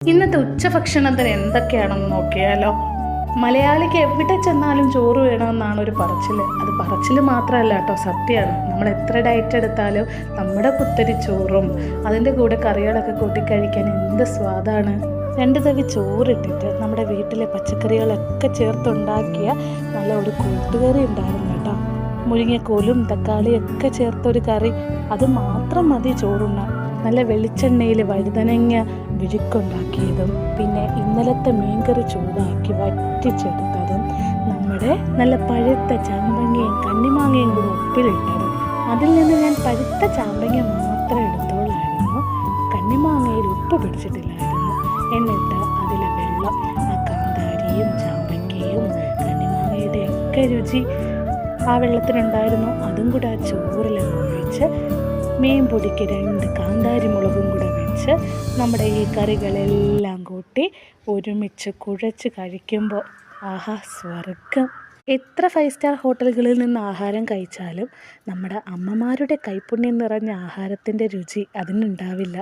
ഇന്നത്തെ ഉച്ചഭക്ഷണത്തിന് എന്തൊക്കെയാണെന്ന് നോക്കിയാലോ. മലയാളിക്ക് എവിടെ ചെന്നാലും ചോറ് വേണമെന്നാണ് ഒരു പറച്ചിൽ. അത് പറച്ചിൽ മാത്രമല്ല കേട്ടോ, സത്യമാണ്. നമ്മൾ എത്ര ഡയറ്റ് എടുത്താലും നമ്മുടെ കുത്തരി ചോറും അതിൻ്റെ കൂടെ കറികളൊക്കെ കൂട്ടിക്കഴിക്കാൻ എന്ത് സ്വാദാണ്. 2 തവി ചോറിട്ടിട്ട് നമ്മുടെ വീട്ടിലെ പച്ചക്കറികളൊക്കെ ചേർത്തുണ്ടാക്കിയ നല്ല ഒരു കൂട്ടുകറി ഉണ്ടായിരുന്നു കേട്ടോ. മുരിങ്ങക്കോലും തക്കാളിയൊക്കെ ചേർത്തൊരു കറി, അത് മാത്രം മതി ചോറുണ്ണാൻ. നല്ല വെളിച്ചെണ്ണയിൽ വഴുതനങ്ങ വിഴുക്കുണ്ടാക്കിയതും പിന്നെ ഇന്നലത്തെ മീൻകറി ചൂടാക്കി വറ്റിച്ചെടുത്തതും നമ്മുടെ നല്ല പഴുത്ത ചാമ്പങ്ങയും കണ്ണിമാങ്ങയും കൂടി ഉപ്പിലിട്ടതും. അതിൽ നിന്ന് ഞാൻ പഴുത്ത ചാമ്പങ്ങ മാത്രം എടുത്തോളായിരുന്നു, കണ്ണിമാങ്ങയിൽ ഉപ്പ് പിടിച്ചിട്ടില്ലായിരുന്നു. എന്നിട്ട് അതിലെ വെള്ളം, ആ കാന്താരിയും ചാമ്പങ്ങയും കണ്ണിമാങ്ങയുടെ ഒക്കെ രുചി ആ വെള്ളത്തിനുണ്ടായിരുന്നു. അതും കൂടെ ആ ചോറിലൊക്കെ ഒഴിച്ച് മീൻ പൊടിക്ക് 2 കാന്താരി മുളകും കൂടെ വെച്ച് നമ്മുടെ ഈ കറികളെല്ലാം കൂട്ടി ഒരുമിച്ച് കുഴച്ച് കഴിക്കുമ്പോൾ ആഹാ സ്വർഗം. എത്ര 5 സ്റ്റാർ ഹോട്ടലുകളിൽ നിന്ന് ആഹാരം കഴിച്ചാലും നമ്മുടെ അമ്മമാരുടെ കൈപ്പുണ്യം നിറഞ്ഞ ആഹാരത്തിൻ്റെ രുചി അതിനുണ്ടാവില്ല.